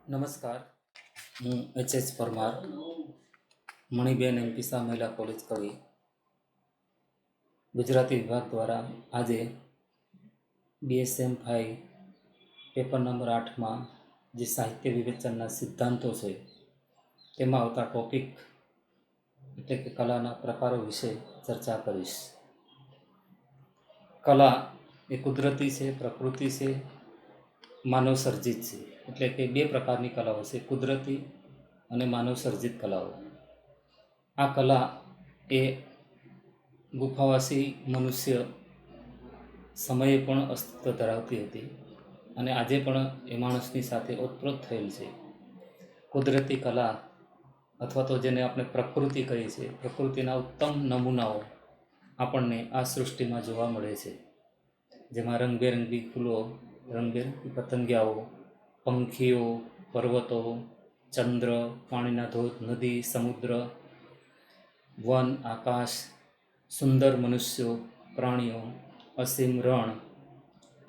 નમસ્કાર, હું એચ પરમાર, મણિબેન એમપીસા મહિલા કોલેજ કડી, ગુજરાતી વિભાગ દ્વારા આજે BSM 5 પેપર નંબર 8માં જે સાહિત્ય વિવેચનના સિદ્ધાંતો છે તેમાં આવતા ટોપિક એટલે કે કલાના પ્રકારો વિશે ચર્ચા કરીશ. કલા એ કુદરતી છે, પ્રકૃતિ છે, માનવ સર્જિત છે. એટલે કે બે પ્રકારની કલાઓ છે, કુદરતી અને માનવ સર્જિત કલાઓ. આ કલા એ ગુફાવાસી મનુષ્ય સમયે પણ અસ્તિત્વ ધરાવતી હતી અને આજે પણ એ માણસની સાથે ઓતપ્રોત થયેલ છે. કુદરતી કલા અથવા તો જેને આપણે પ્રકૃતિ કહીએ છીએ, પ્રકૃતિના ઉત્તમ નમૂનાઓ આપણને આ સૃષ્ટિમાં જોવા મળે છે, જેમાં રંગબેરંગી ફૂલો, રંગબેરંગી પતંગિયાઓ, પંખીઓ, પર્વતો, ચંદ્ર, પાણીના ધોધ, નદી, સમુદ્ર, વન, આકાશ, સુંદર મનુષ્યો, પ્રાણીઓ, અસીમ રણ,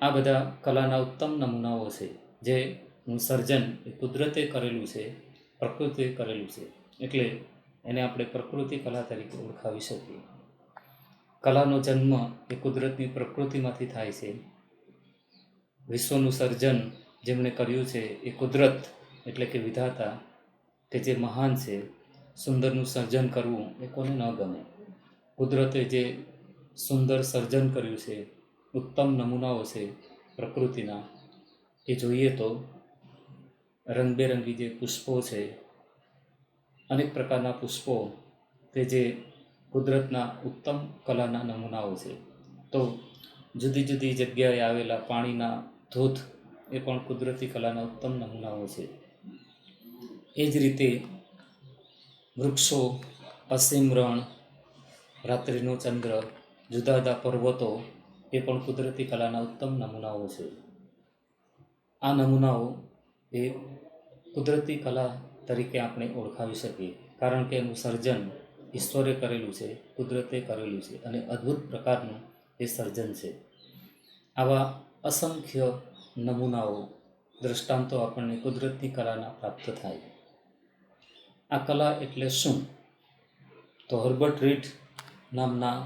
આ બધા કલાના ઉત્તમ નમૂનાઓ છે, જેનું સર્જન એ કુદરતે કરેલું છે, પ્રકૃતિએ કરેલું છે. એટલે એને આપણે પ્રકૃતિ કલા તરીકે ઓળખાવી શકીએ. કલાનો જન્મ એ કુદરતની પ્રકૃતિમાંથી થાય છે. વિશ્વનું સર્જન જેમણે કર્યું છે એ કુદરત એટલે કે વિધાતા, કે જે મહાન છે. સુંદરનું સર્જન કરવું એ કોને ન ગમે. કુદરતે જે સુંદર સર્જન કર્યું છે, ઉત્તમ નમૂનાઓ છે પ્રકૃતિના, એ જોઈએ તો રંગબેરંગી જે પુષ્પો છે, અનેક પ્રકારના પુષ્પો કે જે કુદરતના ઉત્તમ કલાના નમૂનાઓ છે. તો જુદી જુદી જગ્યાએ આવેલા પાણીના ધોધ એ પણ કુદરતી કલાના ઉત્તમ નમૂનાઓ છે. એ જ રીતે વૃક્ષો, અસીમ રણ, રાત્રિનો ચંદ્ર, જુદા જુદા પર્વતો એ પણ કુદરતી કલાના ઉત્તમ નમૂનાઓ છે. આ નમૂનાઓ એ કુદરતી કલા તરીકે આપણે ઓળખાવી શકીએ, કારણ કે એનું સર્જન ઈશ્વરે કરેલું છે, કુદરતે કરેલું છે અને અદ્ભુત પ્રકારનું એ સર્જન છે. આવા અસંખ્ય નમૂનાઓ, દ્રષ્ટાંતો આપણને કુદરતની કલાના પ્રાપ્ત થાય. આ કલા એટલે શું? તો હર્બર્ટ રીડ નામના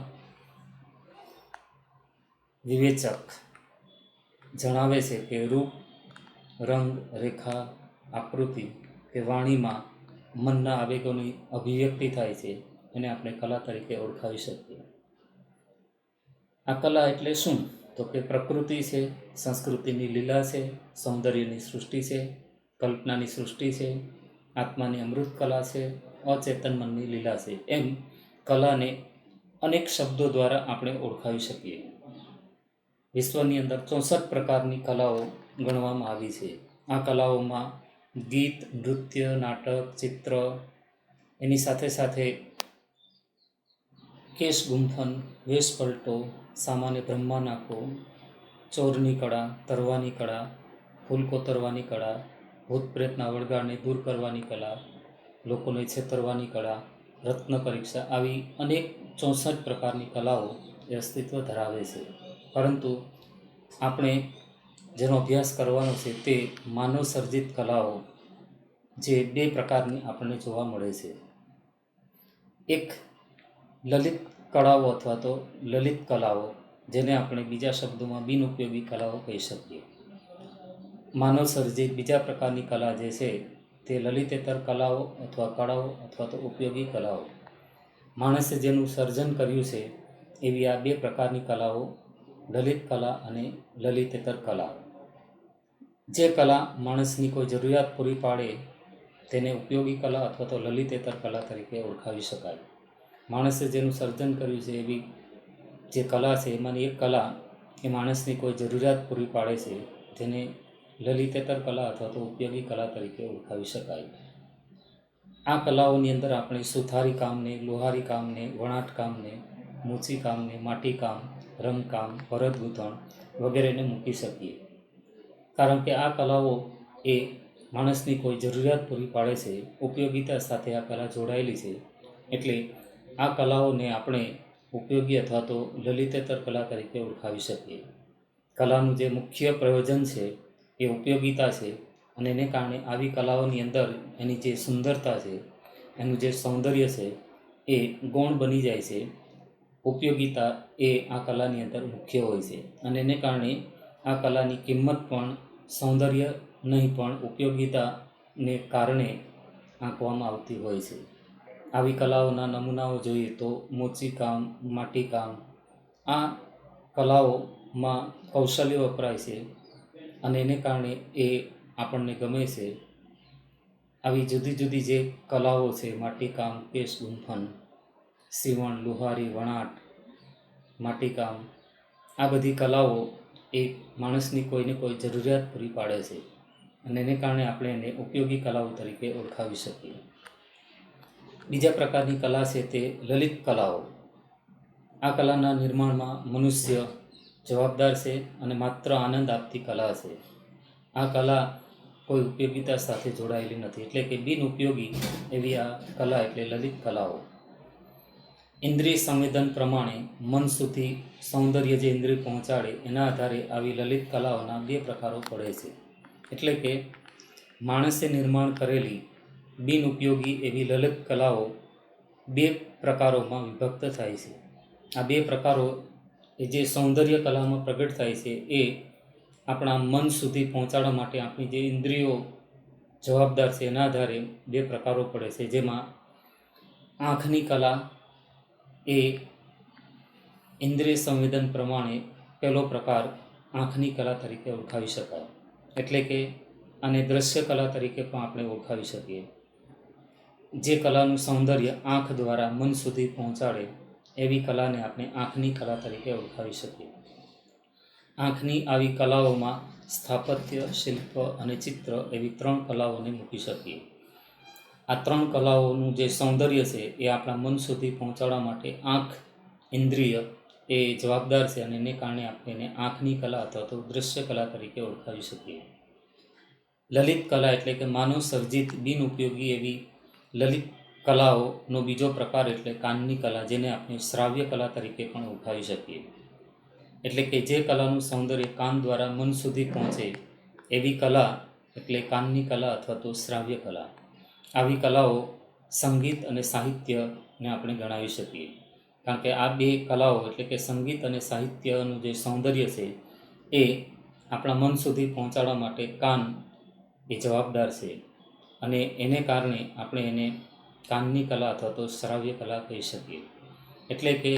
વિવેચક જણાવે છે કે રૂપ, રંગ, રેખા, આકૃતિ કે વાણીમાં મનના આવેગોની અભિવ્યક્તિ થાય છે, એને આપણે કલા તરીકે ઓળખાવી શકીએ. આ કલા એટલે શું? તો કે પ્રકૃતિ છે, સંસ્કૃતિની લીલા છે, સૌંદર્યની સૃષ્ટિ છે, કલ્પનાની સૃષ્ટિ છે, આત્માની અમૃત કલા છે, અચેતન મનની લીલા છે. એમ કલાને અનેક શબ્દો દ્વારા આપણે ઓળખાવી શકીએ. વિશ્વની અંદર 64 પ્રકારની કલાઓ ગણવામાં આવી છે. આ કલાઓમાં ગીત, નૃત્ય, નાટક, ચિત્ર, એની સાથે સાથે કેશ ગુંથન, વેશ પલટો, સામાન્ય બ્રહ્મા નાખવો, ચોરની કળા, તરવાની કળા, ફૂલ કોતરવાની કળા, ભૂત પ્રેતના વળગાડને દૂર કરવાની કળા, લોકોને છેતરવાની કળા, રત્ન પરીક્ષા, આવી અનેક 64 પ્રકારની કલાઓ એ અસ્તિત્વ ધરાવે છે. પરંતુ આપણે જેનો અભ્યાસ કરવાનો છે તે માનવ સર્જિત કલાઓ, જે બે પ્રકારની આપણને જોવા મળે છે. એક લલિત કળાઓ અથવા તો લલિત કલાઓ, જેને આપણે બીજા શબ્દોમાં બિનઉપયોગી કલાઓ કહી શકીએ. માનવ સર્જિત બીજા પ્રકારની કલા જે છે તે લલિતેતર કલાઓ અથવા કળાઓ અથવા તો ઉપયોગી કલાઓ. માણસે જેનું સર્જન કર્યું છે એવી આ બે પ્રકારની કલાઓ, લલિત કલા અને લલિતેતર કલા. જે કલા માણસની કોઈ જરૂરિયાત પૂરી પાડે તેને ઉપયોગી કલા અથવા તો લલિતેતર કલા તરીકે ઓળખાવી શકાય. માણસે જેનું સર્જન કર્યું છે એવી જે કલા છે એમાંની એક કલા એ માણસની કોઈ જરૂરિયાત પૂરી પાડે છે, જેને લલિતેતર કલા અથવા તો ઉપયોગી કલા તરીકે ઓળખાવી શકાય. આ કલાઓની અંદર આપણે સુથારી કામને, લોહારી કામને, વણાટ કામને, મૂંચી કામને, માટીકામ, રંગકામ, ભરત ગૂંથણ વગેરેને મૂકી શકીએ. કારણ કે આ કલાઓ એ માણસની કોઈ જરૂરિયાત પૂરી પાડે છે, ઉપયોગિતા સાથે આ કલા જોડાયેલી છે. એટલે આ કલાઓને આપણે ઉપયોગી અથવા તો લલિતેતર કલા તરીકે ઓળખાવી શકીએ. કલાનું જે મુખ્ય પ્રયોજન છે એ ઉપયોગિતા છે, અને એને કારણે આવી કલાઓની અંદર એની જે સુંદરતા છે, એનું જે સૌંદર્ય છે એ ગૌણ બની જાય છે. ઉપયોગિતા એ આ કલાની અંદર મુખ્ય હોય છે અને એને કારણે આ કલાની કિંમત પણ સૌંદર્ય નહીં પણ ઉપયોગિતાને કારણે આંકવામાં આવતી હોય છે. આવી કલાઓના નમૂનાઓ જોઈએ તો મોચીકામ, માટીકામ, આ કલાઓમાં કૌશલ્ય વપરાય છે અને એને કારણે એ આપણને ગમે છે. આવી જુદી જુદી જે કલાઓ છે, માટીકામ, કેશ ગુંફન, સીવણ, લુહારી, વણાટ, માટીકામ, આ બધી કલાઓ એ માણસની કોઈને કોઈ જરૂરિયાત પૂરી પાડે છે અને એને કારણે આપણે એને ઉપયોગી કલાઓ તરીકે ઓળખાવી શકીએ. બીજા પ્રકારની કલા છે તે લલિત કલાઓ. આ કલાના નિર્માણમાં મનુષ્ય જવાબદાર છે અને માત્ર આનંદ આપતી કલા છે. આ કલા કોઈ ઉપયોગિતા સાથે જોડાયેલી નથી, એટલે કે બિનઉપયોગી એવી આ કલા એટલે લલિત કલાઓ. ઇન્દ્રિય સંવેદન પ્રમાણે મન સુધી સૌંદર્ય જે ઇન્દ્રિય પહોંચાડે એના આધારે આવી લલિત કલાઓના બે પ્રકારો પડે છે. એટલે કે માણસે નિર્માણ કરેલી બિનઉપયોગી એવી લલિત કલાઓ બે પ્રકારોમાં વિભક્ત થાય છે. આ બે પ્રકારો એ જે સૌંદર્ય કલામાં પ્રગટ થાય છે એ આપણા મન સુધી પહોંચાડવા માટે આપણી જે ઇન્દ્રિયો જવાબદાર છે એના આધારે બે પ્રકારો પડે છે. જેમાં આંખની કલા એ ઇન્દ્રિય સંવેદન પ્રમાણે પહેલો પ્રકાર આંખની કલા તરીકે ઓળખાવી શકાય. એટલે કે આને દ્રશ્ય કલા તરીકે પણ આપણે ઓળખાવી શકીએ. જે કલાનું સૌંદર્ય આંખ દ્વારા મન સુધી પહોંચાડે એવી કલાને આપણે આંખની કલા તરીકે ઓળખાવી શકીએ. આંખની આવી કલાઓમાં સ્થાપત્ય, શિલ્પ અને ચિત્ર એવી 3 કલાઓને મૂકી શકીએ. આ 3 કલાઓનું જે સૌંદર્ય છે એ આપણા મન સુધી પહોંચાડવા માટે આંખ ઇન્દ્રિય એ જવાબદાર છે અને એને કારણે આપણે એને આંખની કલા અથવા તો દૃશ્ય કલા તરીકે ઓળખાવી શકીએ. લલિત કલા એટલે કે માનવ સર્જિત બિનઉપયોગી એવી લલિત કલાઓનો બીજો પ્રકાર એટલે કાનની કલા, જેને આપણે શ્રાવ્ય કલા તરીકે પણ ઓળખાવી શકીએ. એટલે કે જે કલાનું સૌંદર્ય કાન દ્વારા મન સુધી પહોંચે એવી કલા એટલે કાનની કલા અથવા તો શ્રાવ્ય કલા. આવી કલાઓ સંગીત અને સાહિત્યને આપણે ગણાવી શકીએ. કારણ કે આ બે કલાઓ એટલે કે સંગીત અને સાહિત્યનું જે સૌંદર્ય છે એ આપણા મન સુધી પહોંચાડવા માટે કાન એ જવાબદાર છે અને એને કારણે આપણે એને કાનની કલા અથવા તો શ્રાવ્ય કલા કહી શકીએ. એટલે કે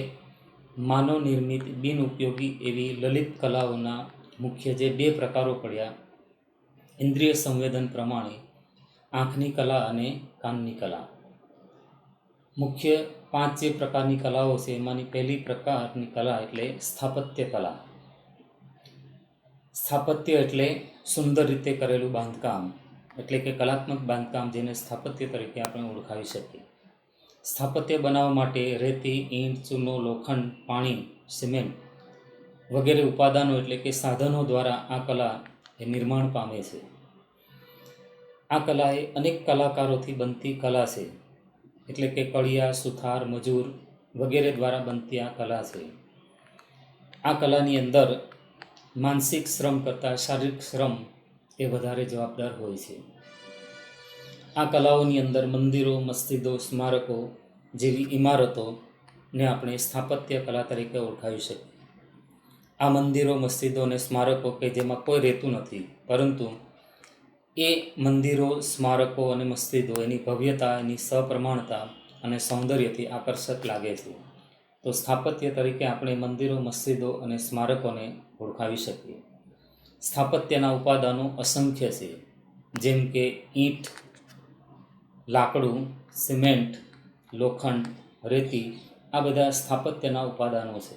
માનવ નિર્મિત બિનઉપયોગી એવી લલિત કલાઓના મુખ્ય જે બે પ્રકારો પડ્યા, ઇન્દ્રિય સંવેદન પ્રમાણે આંખની કલા અને કાનની કલા. મુખ્ય 5 જે પ્રકારની કલાઓ છે એમાંની પહેલી પ્રકારની કલા એટલે સ્થાપત્ય કલા. સ્થાપત્ય એટલે સુંદર રીતે કરેલું બાંધકામ, એટલે કે કલાત્મક બાંધકામ, જેને સ્થાપત્ય તરીકે આપણે ઓળખાવી શકીએ. સ્થાપત્ય બનાવવા માટે રેતી, ઈંટ, ચૂનો, લોખંડ, પાણી, સિમેન્ટ વગેરે ઉપાદાનો એટલે કે સાધનો દ્વારા આ કલા એ નિર્માણ પામે છે. આ કલા એ અનેક કલાકારોથી બનતી કલા છે. એટલે કે કળિયા, સુથાર, મજૂર વગેરે દ્વારા બનતી આ કલા છે. આ કલાની અંદર માનસિક શ્રમ કરતાં શારીરિક શ્રમ એ વધારે જવાબદાર હોય છે. આ કલાઓની અંદર મંદિરો, મસ્જિદો, સ્મારકો જેવી ઇમારતોને આપણે સ્થાપત્ય કલા તરીકે ઓળખાવી શકીએ. આ મંદિરો, મસ્જિદો અને સ્મારકો કે જેમાં કોઈ રહેતું નથી, પરંતુ એ મંદિરો, સ્મારકો અને મસ્જિદો એની ભવ્યતા, એની સપ્રમાણતા અને સૌંદર્યથી આકર્ષક લાગે છે. તો સ્થાપત્ય તરીકે આપણે મંદિરો, મસ્જિદો અને સ્મારકોને ઓળખાવી શકીએ. સ્થાપત્યના ઉપાદાનો અસંખ્ય છે, જેમ કે ઈંટ, લાકડું, સિમેન્ટ, લોખંડ, રેતી, આ બધા સ્થાપત્યના ઉપાદાનો છે.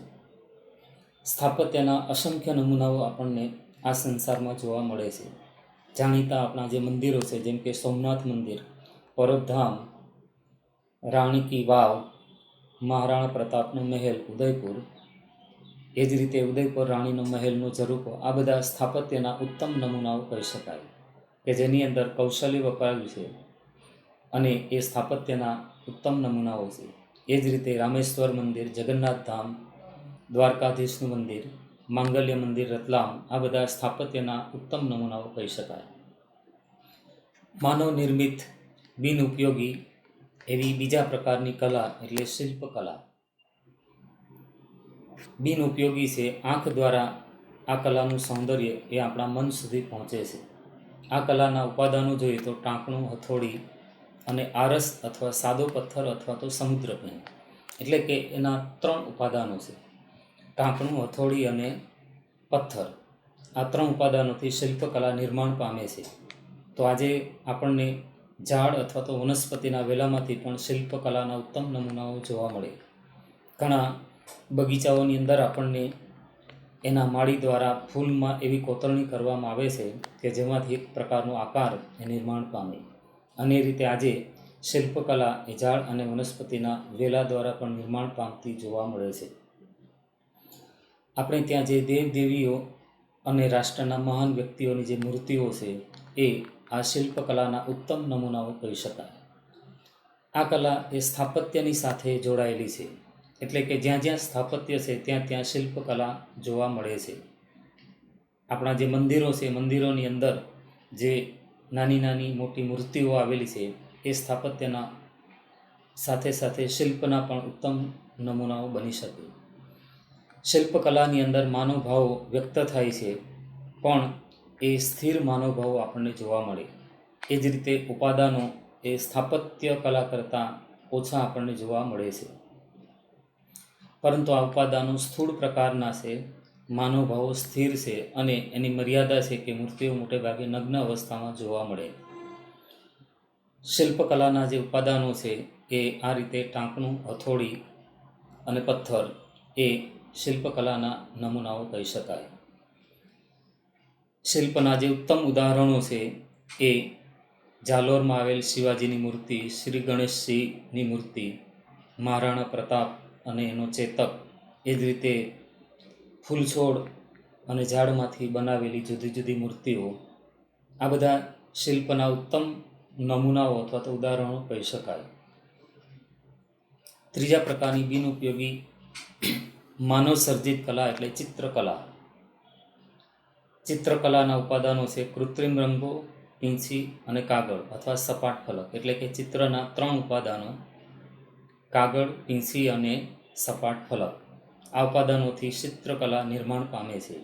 સ્થાપત્યના અસંખ્ય નમૂનાઓ આપણને આ સંસારમાં જોવા મળે છે. જાણીતા આપણા જે મંદિરો છે, જેમ કે સોમનાથ મંદિર, પરબધામ, રાણી કી વાવ, મહારાણા પ્રતાપનો મહેલ ઉદયપુર, એ જ રીતે ઉદયપુર રાણીનો મહેલનો ઝરૂખો, આ બધા સ્થાપત્યના ઉત્તમ નમૂનાઓ કહી શકાય કે જેની અંદર કૌશલ્ય વપરાયું છે અને એ સ્થાપત્યના ઉત્તમ નમૂનાઓ છે. એ જ રીતે રામેશ્વર મંદિર, જગન્નાથ ધામ, દ્વારકાધીશનું મંદિર, માંગલ્ય મંદિર, રતલામ, આ બધા સ્થાપત્યના ઉત્તમ નમૂનાઓ કહી શકાય. માનવ નિર્મિત બિન ઉપયોગી એવી બીજા પ્રકારની કલા એટલે શિલ્પકલા. બિન ઉપયોગી છે. આંખ દ્વારા આ કલાનું સૌંદર્ય એ આપણા મન સુધી પહોંચે છે. આ કલાના ઉપાદાનો જોઈએ તો ટાંકણું, હથોડી અને આરસ અથવા સાદો પથ્થર અથવા તો સમુદ્ર પેન. એટલે કે એના 3 ઉપાદાનો છે: ટાંકણું, હથોડી અને પથ્થર. આ 3 ઉપાદાનોથી શિલ્પકલા નિર્માણ પામે છે. તો આજે આપણને ઝાડ અથવા તો વનસ્પતિના વેલામાંથી પણ શિલ્પકલાના ઉત્તમ નમૂનાઓ જોવા મળે. ઘણા બગીચાઓની અંદર આપણને એના માળી દ્વારા ફૂલમાં એવી કોતરણી કરવામાં આવે છે કે જેમાંથી એક પ્રકારનો આકાર એ નિર્માણ પામે. અને એ રીતે આજે શિલ્પકલા એ ઝાડ અને વનસ્પતિના વેલા દ્વારા પણ નિર્માણ પામતી જોવા મળે છે. આપણે ત્યાં જે દેવદેવીઓ અને રાષ્ટ્રના મહાન વ્યક્તિઓની જે મૂર્તિઓ છે એ આ શિલ્પકલાના ઉત્તમ નમૂનાઓ કહી શકાય. આ કલા એ સ્થાપત્યની સાથે જોડાયેલી છે. એટલે કે જ્યાં જ્યાં સ્થાપત્ય છે ત્યાં ત્યાં શિલ્પકલા જોવા મળે છે. આપણા જે મંદિરો છે, મંદિરોની અંદર જે નાની નાની મોટી મૂર્તિઓ આવેલી છે એ સ્થાપત્યના સાથે સાથે શિલ્પના પણ ઉત્તમ નમૂનાઓ બની શકે. શિલ્પકલાની અંદર માનવભાવો વ્યક્ત થાય છે, પણ એ સ્થિર માનવભાવો આપણને જોવા મળે. એ જ રીતે ઉપાદાનો એ સ્થાપત્ય કલા કરતાં ઓછા આપણને જોવા મળે છે. પરંતુ આ ઉપાદાનો સ્થૂળ પ્રકારના છે, માનવભાવો સ્થિર છે અને એની મર્યાદા છે કે મૂર્તિઓ મોટે ભાગે નગ્ન અવસ્થામાં જોવા મળે. શિલ્પકલાના જે ઉપાદાનો છે એ આ રીતે ટાંકણું, હથોડી અને પથ્થર એ શિલ્પકલાના નમૂનાઓ કહી શકાય. શિલ્પના જે ઉત્તમ ઉદાહરણો છે એ જાલોરમાં આવેલ શિવાજીની મૂર્તિ, શ્રી ગણેશજીની મૂર્તિ, મહારાણા પ્રતાપ અને એનો ચેતક, એ જ રીતે ફૂલછોડ અને ઝાડમાંથી બનાવેલી જુદી જુદી મૂર્તિઓ, આ બધા શિલ્પના ઉત્તમ નમૂનાઓ અથવા તો ઉદાહરણો કહી શકાય. ત્રીજા પ્રકારની બિનઉપયોગી માનવ સર્જિત કલા એટલે ચિત્રકલા. ચિત્રકલાના ઉપાદાનો છે કૃત્રિમ રંગો, પીંછી અને કાગળ અથવા સપાટ ફલક. એટલે કે ચિત્રના 3 ઉપાદાનો: કાગળ, પીંછી અને સપાટ ફલક. આ ઉપાદાનોથી ચિત્રકલા નિર્માણ પામે છે.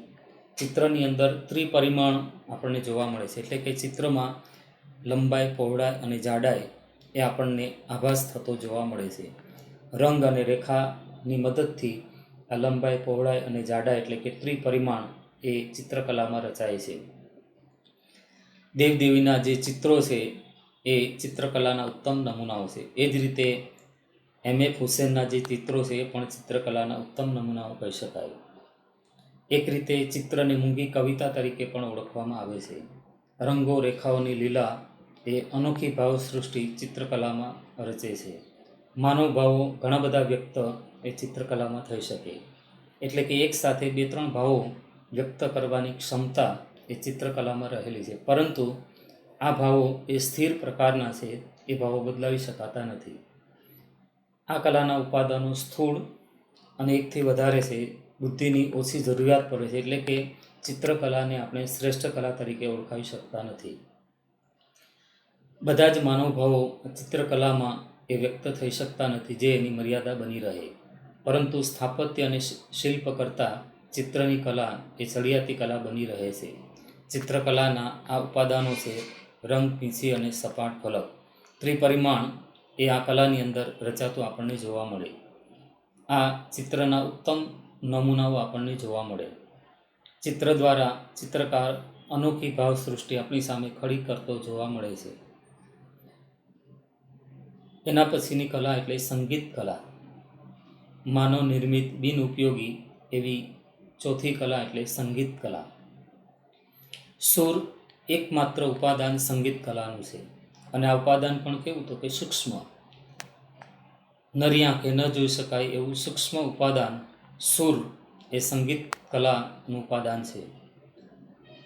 ચિત્રની અંદર ત્રિપરિમાણ આપણને જોવા મળે છે. એટલે કે ચિત્રમાં લંબાઈ, પહોળાઈ અને જાડાઈ એ આપણને આભાસ થતો જોવા મળે છે. રંગ અને રેખાની મદદથી આ લંબાઈ, પહોળાઈ અને જાડાઈ એટલે કે ત્રિપરિમાણ એ ચિત્રકલામાં રચાય છે. દેવદેવીના જે ચિત્રો છે એ ચિત્રકલાના ઉત્તમ નમૂનાઓ છે. એ જ રીતે M.F. હુસેનના જે ચિત્રો છે એ પણ ચિત્રકલાના ઉત્તમ નમૂનાઓ કહી શકાય. એક રીતે ચિત્રને મૂંગી કવિતા તરીકે પણ ઓળખવામાં આવે છે. રંગો, રેખાઓની લીલા એ અનોખી ભાવસૃષ્ટિ ચિત્રકલામાં રચે છે. માનવ ભાવો ઘણા બધા વ્યક્ત એ ચિત્રકલામાં થઈ શકે. એટલે કે એક સાથે 2-3 ભાવો વ્યક્ત કરવાની ક્ષમતા એ ચિત્રકલામાં રહેલી છે. પરંતુ આ ભાવો એ સ્થિર પ્રકારના છે, એ ભાવો બદલાવી શકાતા નથી. આ કલાના ઉપાદાનો સ્થૂળ અને એકથી વધારે છે. બુદ્ધિની ઓછી જરૂરિયાત પડે છે. એટલે કે ચિત્રકલાને આપણે શ્રેષ્ઠ કલા તરીકે ઓળખાવી શકતા નથી. બધા જ માનવભાવો ચિત્રકલામાં એ વ્યક્ત થઈ શકતા નથી, જે એની મર્યાદા બની રહે. પરંતુ સ્થાપત્ય અને શિલ્પ કરતાં ચિત્રની કલા એ ચડિયાતી કલા બની રહે છે. ચિત્રકલાના આ ઉપાદાનો છે રંગ, પીંછી અને સપાટ ફલક. ત્રિપરિમાણ એ આ કલાની અંદર રચાતું આપણને જોવા મળે. આ ચિત્રના ઉત્તમ નમૂનાઓ આપણને જોવા મળે. ચિત્ર દ્વારા ચિત્રકાર અનોખી ભાવસૃષ્ટિ આપણી સામે ખડી કરતો જોવા મળે છે. એના પછીની કલા એટલે સંગીત કલા. માનવ નિર્મિત બિનઉપયોગી એવી ચોથી કલા એટલે સંગીત કલા. સુર એકમાત્ર ઉપાદાન સંગીત કલાનું છે. અને આ ઉપાદાન પણ કેવું તો કે સૂક્ષ્મ, નરી આંખે ન જોઈ શકાય એવું સૂક્ષ્મ ઉપાદાન સુર એ સંગીત કલાનું ઉપાદાન છે.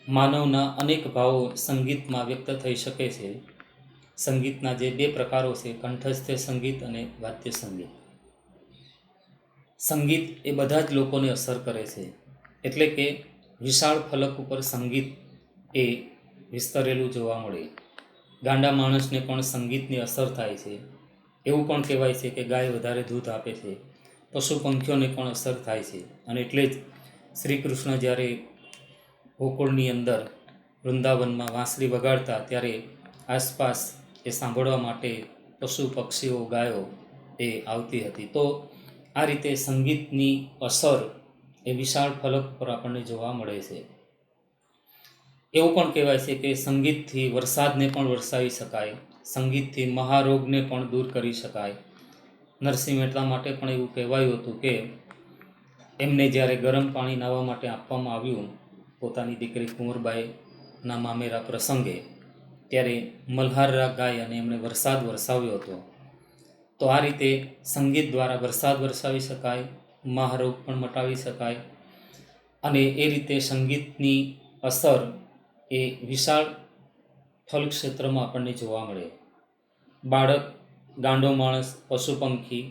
માનવના અનેક ભાવો સંગીતમાં વ્યક્ત થઈ શકે છે. સંગીતના જે 2 પ્રકારો છે, કંઠસ્થ સંગીત અને વાદ્ય સંગીત. સંગીત એ બધા જ લોકોને અસર કરે છે. એટલે કે વિશાળ ફલક ઉપર સંગીત એ વિસ્તરેલું જોવા મળે. ગાંડા માણસને પણ સંગીતની અસર થાય છે. એવું પણ કહેવાય છે કે ગાય વધારે દૂધ આપે છે. પશુ પંખીઓને પણ અસર થાય છે. અને એટલે જ શ્રી કૃષ્ણ જ્યારે ગોકુળની અંદર વૃંદાવનમાં વાંસળી વગાડતા ત્યારે આસપાસ એ સાંભળવા માટે પશુ પક્ષીઓ ગાયો એ આવતી હતી. તો આ રીતે સંગીતની અસર એ વિશાળ ફલક પર આપણને જોવા મળે છે. એવું પણ કહેવાય છે કે સંગીતથી વરસાદને પણ વરસાવી શકાય, સંગીતથી મહારોગને પણ દૂર કરી શકાય. નરસિંહ મહેતા માટે પણ એવું કહેવાયું હતું કે એમને જ્યારે ગરમ પાણી નાહવા માટે આપવામાં આવ્યું પોતાની દીકરી કુંવરબાઈના મામેરા પ્રસંગે, ત્યારે મલ્હાર રાગ ગાય અને એમણે વરસાદ વરસાવ્યો હતો. તો આ રીતે સંગીત દ્વારા વરસાદ વરસાવી શકાય, મહારોગ પણ મટાવી શકાય. અને એ રીતે સંગીતની અસર એ વિશાળ ફલ ક્ષેત્રમાં આપણને જોવા મળે. બાળક, ગાંડો માણસ, પશુ પંખી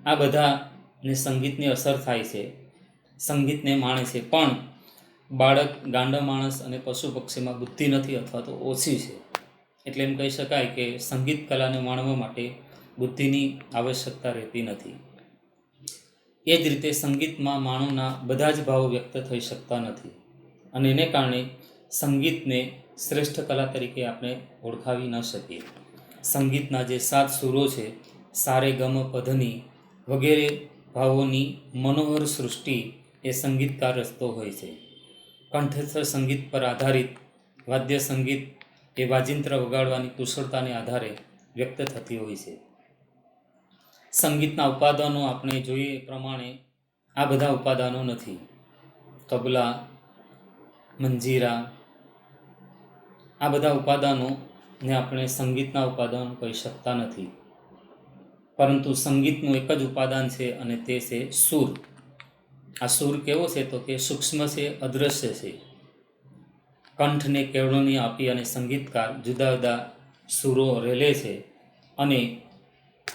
આ બધાને સંગીતની અસર થાય છે, સંગીતને માણે છે. પણ બાળક, ગાંડો માણસ અને પશુ પક્ષીમાં બુદ્ધિ નથી અથવા તો ઓછી છે. એટલે એમ કહી શકાય કે સંગીત કલાને માણવા માટે બુદ્ધિની આવશ્યકતા રહેતી નથી. એ જ રીતે સંગીતમાં માનવના બધા જ ભાવો વ્યક્ત થઈ શકતા નથી. અને એને કારણે સંગીતને શ્રેષ્ઠ કલા તરીકે આપણે ઓળખાવી ન શકીએ. સંગીતના જે 7 સૂરો છે, સારે ગમ પધની વગેરે ભાવોની મનોહર સૃષ્ટિ એ સંગીતકાર રચતો હોય છે. કંઠસ્થ સંગીત પર આધારિત વાદ્ય સંગીત એ વાજિંત્ર વગાડવાની કુશળતાને આધારે વ્યક્ત થતી હોય છે. સંગીતના ઉપાદાનો આપણે જોઈએ એ પ્રમાણે આ બધા ઉપાદાનો નથી. તબલા, મંજીરા આ બધા ઉપાદાનોને આપણે સંગીતના ઉપાદાનો કહી શકતા નથી. પરંતુ સંગીતનું એક જ ઉપાદાન છે અને તે છે સૂર. આ સૂર કેવો છે તો કે સૂક્ષ્મ છે, અદૃશ્ય છે. કંઠને કેળવણી આપી અને સંગીતકાર જુદા જુદા સૂરો રેલે છે અને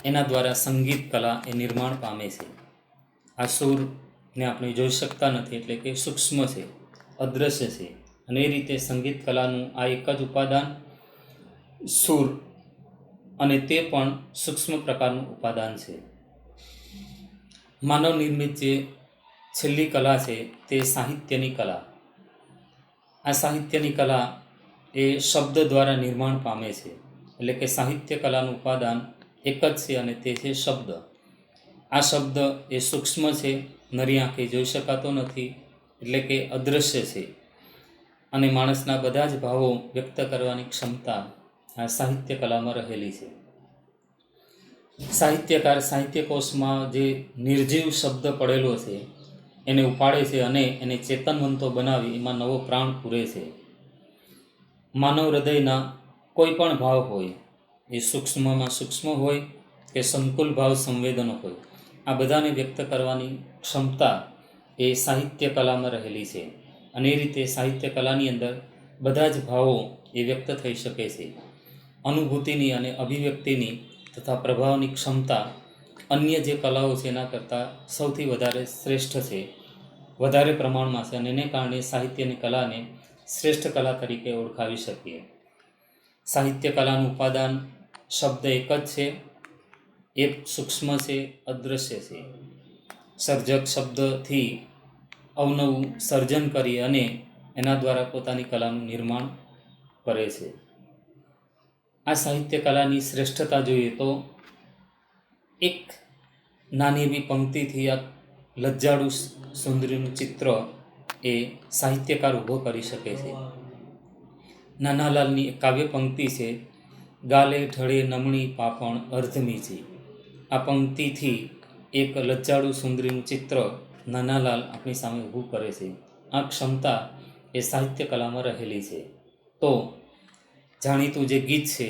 એના દ્વારા સંગીત કલા એ નિર્માણ પામે છે. આ સૂરને આપણે જોઈ શકતા નથી એટલે કે સૂક્ષ્મ છે, અદૃશ્ય છે. અને એ રીતે સંગીત કલાનું આ એક જ ઉપાદાન સૂર, અને તે પણ સૂક્ષ્મ પ્રકારનું ઉપાદાન છે. માનવ નિર્મિત જે છેલ્લી કલા છે તે સાહિત્યની કલા. આ સાહિત્યની કલા એ શબ્દ દ્વારા નિર્માણ પામે છે. એટલે કે સાહિત્ય કલાનું ઉપાદાન એક જ છે અને તે છે શબ્દ. આ શબ્દ એ સૂક્ષ્મ છે, નરી આંખે જોઈ શકાતો નથી, એટલે કે અદૃશ્ય છે. અને માણસના બધા જ ભાવો વ્યક્ત કરવાની ક્ષમતા આ સાહિત્ય કલામાં રહેલી છે. સાહિત્યકાર સાહિત્યકોશમાં જે નિર્જીવ શબ્દ પડેલો છે એને ઉપાડે છે અને એને ચેતનવંતો બનાવી એમાં નવો પ્રાણ પૂરે છે. માનવ હૃદયના કોઈ પણ ભાવ હોય, એ સૂક્ષ્મમાં સૂક્ષ્મ હોય કે સંકુલ ભાવ સંવેદનો હોય, આ બધાને વ્યક્ત કરવાની ક્ષમતા એ સાહિત્ય કલામાં રહેલી છે. અને એ રીતે સાહિત્ય કલાની અંદર બધા જ ભાવો એ વ્યક્ત થઈ શકે છે. અનુભૂતિની અને અભિવ્યક્તિની તથા પ્રભાવની ક્ષમતા અન્ય જે કલાઓ છે એના કરતાં સૌથી વધારે શ્રેષ્ઠ છે, વધારે પ્રમાણમાં છે. અને એને કારણે સાહિત્યની કલાને શ્રેષ્ઠ કલા તરીકે ઓળખાવી શકીએ. સાહિત્ય કલાનું ઉપાદાન શબ્દ એક જ છે, એ સૂક્ષ્મ છે, અદૃશ્ય છે. સર્જક શબ્દથી અવનવું સર્જન કરી અને એના દ્વારા પોતાની કલાનું નિર્માણ કરે છે. આ સાહિત્ય કલાની શ્રેષ્ઠતા જોઈએ તો એક નાની એવી પંક્તિથી આ લજ્જાળું સુંદરીનું ચિત્ર એ સાહિત્યકાર ઊભો કરી શકે છે. નાનાલાલની એક કાવ્ય પંક્તિ છે, ગાલે ઢળે નમણી પાપણ અર્ધમીજી. આ પંક્તિથી એક લજ્જાળું સુંદરીનું ચિત્ર નાનાલાલ આપણી સામે ઊભું કરે છે. આ ક્ષમતા એ સાહિત્ય કલામાં રહેલી છે. તો જાણીતું જે ગીત છે,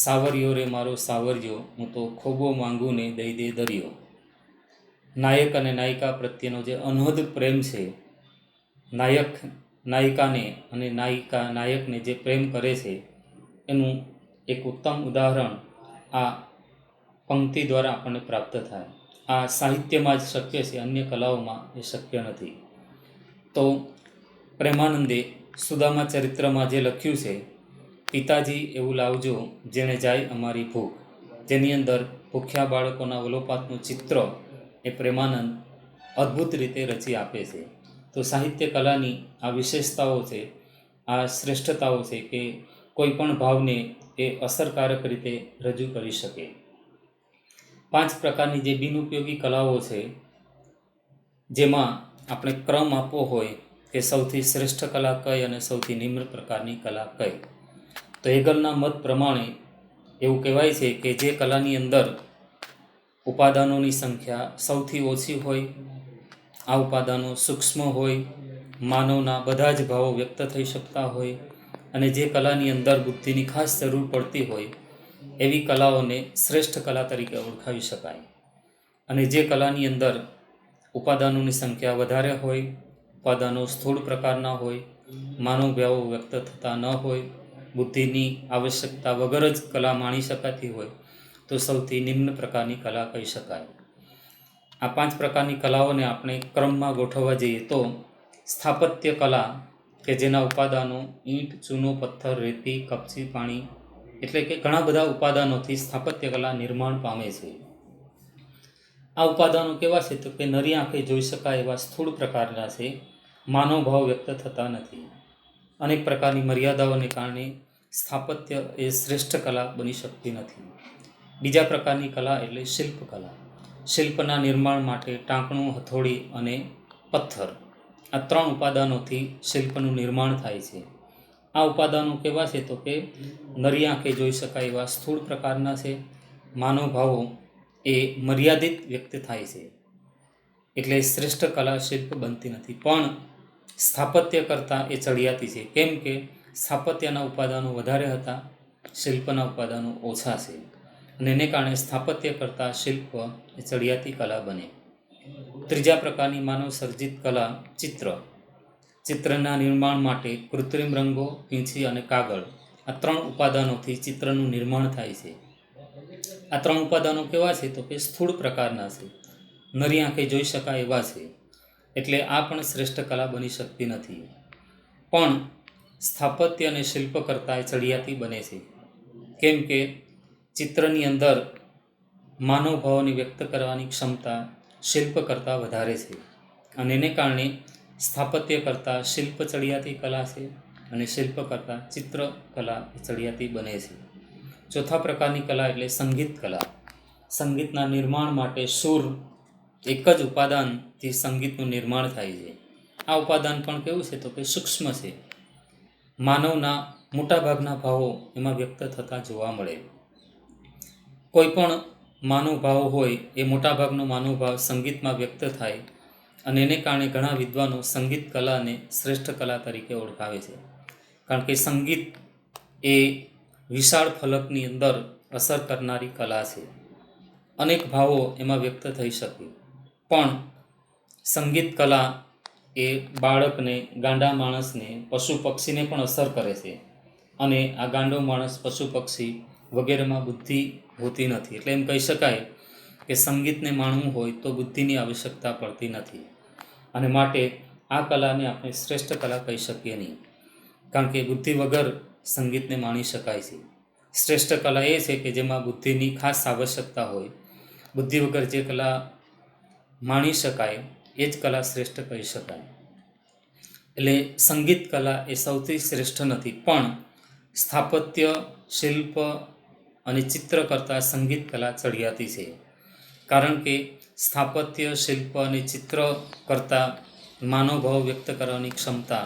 સાવરિયો રે મારો સાવરિયો, હું તો ખોબો માંગુ ને દઈ દે દરિયો. નાયક અને નાયિકા પ્રત્યેનો જે અનહદ પ્રેમ છે, નાયક નાયિકાને અને નાયિકા નાયકને જે પ્રેમ કરે છે એનું એક ઉત્તમ ઉદાહરણ આ પંક્તિ દ્વારા આપણને પ્રાપ્ત થાય. આ સાહિત્યમાં જ શક્ય છે, અન્ય કલાઓમાં એ શક્ય નથી. તો પ્રેમાનંદે સુદામા ચરિત્રમાં જે લખ્યું છે પિતાજી એવું લાવજો જેણે જાય અમારી ભૂખ, જેની અંદર ભૂખ્યા બાળકોના વલોપાતનું ચિત્ર એ પ્રેમાનંદ અદ્ભુત રીતે રચી આપે છે. તો સાહિત્ય કલાની આ વિશેષતાઓ છે, આ શ્રેષ્ઠતાઓ છે કે કોઈ પણ ભાવને એ અસરકારક રીતે રજૂ કરી શકે. 5 પ્રકારની જે બિનઉપયોગી કલાઓ છે, જેમાં આપણે ક્રમ આપવો હોય કે સૌથી શ્રેષ્ઠ કલા કઈ અને સૌથી નિમ્ન પ્રકારની કલા કઈ, તો હેગલના મત પ્રમાણે એવું કહેવાય છે કે જે કલાની અંદર ઉપાદાનોની સંખ્યા સૌથી ઓછી હોય, આ ઉપાદાનો સૂક્ષ્મ હોય, માનવના બધા જ ભાવો વ્યક્ત થઈ શકતા હોય અને જે કલાની અંદર બુદ્ધિની ખાસ જરૂર પડતી હોય, એવી કલાઓને શ્રેષ્ઠ કલા તરીકે ઓળખાવી શકાય. અને જે કલાની અંદર ઉપાદાનોની સંખ્યા વધારે હોય, ઉપાદાનો સ્થૂળ પ્રકારના હોય, માનવ ભાવો વ્યક્ત થતા ન હોય, બુદ્ધિની આવશ્યકતા વગર જ કલા માણી શકાતી હોય, તો સૌથી નિમ્ન પ્રકારની કલા કહી શકાય. આ 5 પ્રકારની કલાઓને આપણે ક્રમમાં ગોઠવવા જઈએ તો સ્થાપત્ય કલા, કે જેના ઉપાદાનો ઈંટ, ચૂનો, પથ્થર, રેતી, કપચી, પાણી, એટલે કે ઘણા બધા ઉપાદાનોથી સ્થાપત્ય કલા નિર્માણ પામે છે. આ ઉપાદાનો કેવા છે? તો કે નરી આંખે જોઈ શકાય એવા સ્થૂળ પ્રકારના છે, માનવ ભાવ વ્યક્ત થતા નથી. અનેક પ્રકારની મર્યાદાઓને કારણે સ્થાપત્ય એ શ્રેષ્ઠ કલા બની શકતી નથી. બીજા પ્રકારની કલા એટલે શિલ્પકલા. શિલ્પના નિર્માણ માટે ટાંકણું, હથોડી અને પથ્થર, આ 3 ઉપાદાનોથી શિલ્પનું નિર્માણ થાય છે. આ ઉપાદાનો કેવા છે? તો કે નરી આંખે જોઈ શકાય એવા સ્થૂળ પ્રકારના છે, માનવ ભાવો એ મર્યાદિત વ્યક્ત થાય છે, એટલે શ્રેષ્ઠ કલા શિલ્પ બનતી નથી. પણ સ્થાપત્ય કરતાં એ ચડિયાતી છે, કેમ કે સ્થાપત્યના ઉપાદાનો વધારે હતા, શિલ્પના ઉપાદાનો ઓછા છે, અને એને કારણે સ્થાપત્ય કરતાં શિલ્પ એ ચડિયાતી કલા બને. ત્રીજા પ્રકારની માનવ સર્જિત કલા ચિત્ર. ચિત્રના નિર્માણ માટે કૃત્રિમ રંગો, પીંછી અને કાગળ, આ 3 ઉપાદાનોથી ચિત્રનું નિર્માણ થાય છે. આ 3 ઉપાદાનો કેવા છે? તો કે સ્થૂળ પ્રકારના છે, નરી આંખે જોઈ શકાય એવા છે, એટલે આ પણ શ્રેષ્ઠ કલા બની શકતી નથી. પણ સ્થાપત્ય અને શિલ્પ કરતાં એ ચડિયાતી બને છે, કેમ કે ચિત્રની અંદર માનવ ભાવોને વ્યક્ત કરવાની ક્ષમતા શિલ્પ કરતાં વધારે છે, અને એને કારણે સ્થાપત્ય કરતાં શિલ્પ ચડિયાતી કલા છે અને શિલ્પ કરતાં ચિત્ર કલા ચડિયાતી બને છે. ચોથા પ્રકારની કલા એટલે સંગીત કલા. સંગીતના નિર્માણ માટે સૂર, એક જ ઉપાદાનથી સંગીતનું નિર્માણ થાય છે. આ ઉપાદાન પણ કેવું છે? તો કે સૂક્ષ્મ છે, માનવના મોટાભાગના ભાવો એમાં વ્યક્ત થતા જોવા મળે. કોઈ પણ માનવ ભાવ હોય એ મોટાભાગનો માનવ ભાવ સંગીતમાં વ્યક્ત થાય, અને એને કારણે ઘણા વિદ્વાનો સંગીત કલાને શ્રેષ્ઠ કલા તરીકે ઓળખાવે છે. કારણ કે સંગીત એ વિશાળ ફલકની અંદર અસર કરનારી કલા છે, અનેક ભાવો એમાં વ્યક્ત થઈ શકે. પણ સંગીત કલા એ બાળકને, ગાંડા માણસને, પશુ પક્ષીને પણ અસર કરે છે, અને આ ગાંડો માણસ, પશુ પક્ષી વગેરેમાં બુદ્ધિ હોતી નથી. એટલે એમ કહી શકાય કે સંગીતને માણવું હોય તો બુદ્ધિની આવશ્યકતા પડતી નથી, અને માટે આ કલાને આપણે શ્રેષ્ઠ કલા કહી શકીએ નહીં, કારણ કે બુદ્ધિ વગર સંગીતને માણી શકાય છે. શ્રેષ્ઠ કલા એ છે કે જેમાં બુદ્ધિની ખાસ આવશ્યકતા હોય. બુદ્ધિ વગર જે કલા માણી શકાય એ જ કલા શ્રેષ્ઠ કહી શકાય. એટલે સંગીત કલા એ સૌથી શ્રેષ્ઠ નથી, પણ સ્થાપત્ય, શિલ્પ અને ચિત્ર કરતાં સંગીત કલા ચડિયાતી છે. કારણ કે સ્થાપત્ય, શિલ્પ અને ચિત્ર કરતાં માનવ ભાવ વ્યક્ત કરવાની ક્ષમતા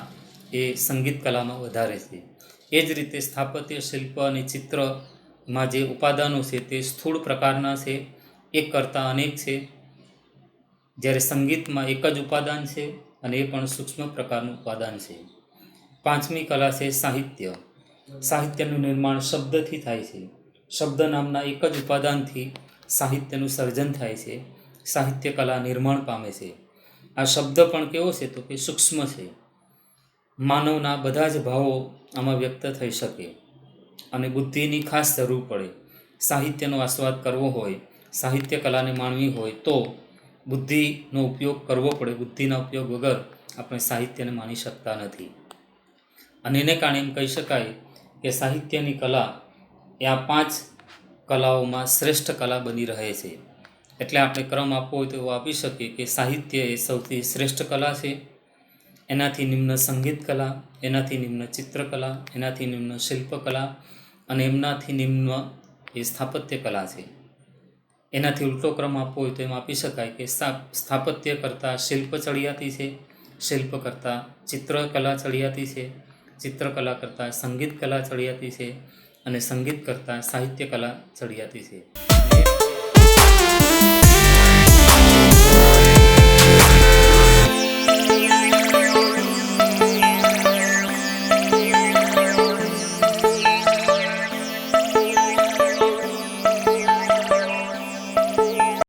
એ સંગીત કલામાં વધારે છે. એ જ રીતે સ્થાપત્ય, શિલ્પ અને ચિત્રમાં જે ઉપાદાનો છે તે સ્થૂળ પ્રકારના છે, એક કરતાં અનેક છે, જ્યારે સંગીતમાં એક જ ઉપાદાન છે અને એ પણ સૂક્ષ્મ પ્રકારનું ઉપાદાન છે. 5મી કલા છે સાહિત્ય. સાહિત્યનું નિર્માણ શબ્દથી થાય છે. શબ્દ નામના એક જ ઉપાદાનથી સાહિત્યનું સર્જન થાય છે, સાહિત્ય કલા નિર્માણ પામે છે. આ શબ્દ પણ કેવો છે? તો કે સૂક્ષ્મ છે, માનવના બધા જ ભાવો આમાં વ્યક્ત થઈ શકે, અને બુદ્ધિની ખાસ જરૂર પડે. સાહિત્યનો આસ્વાદ કરવો હોય, સાહિત્ય કલાને માણવી હોય તો બુદ્ધિનો ઉપયોગ કરવો પડે. બુદ્ધિના ઉપયોગ વગર આપણે સાહિત્યને માણી શકતા નથી, અને એને કારણે એમ કહી શકાય કે સાહિત્યની કલા એ આ 5 કલાઓમાં શ્રેષ્ઠ કલા બની રહે છે. એટલે આપણે ક્રમ આપવો હોય તો એવો આપી શકીએ કે સાહિત્ય એ સૌથી શ્રેષ્ઠ કલા છે, એનાથી નિમ્ન સંગીત કલા, એનાથી નિમ્ન ચિત્રકલા, એનાથી નિમ્ન શિલ્પકલા અને એમનાથી નિમ્ન એ સ્થાપત્ય કલા છે. એનાથી ઉલટો ક્રમ આપવો હોય તો એમ આપી શકાય કે સ્થાપત્ય કરતાં શિલ્પ ચડિયાતી છે, શિલ્પ કરતાં ચિત્રકલા ચડિયાતી છે, ચિત્રકલા કરતાં સંગીત કલા ચડિયાતી છે અને સંગીત કરતાં સાહિત્ય કલા ચડિયાતી છે.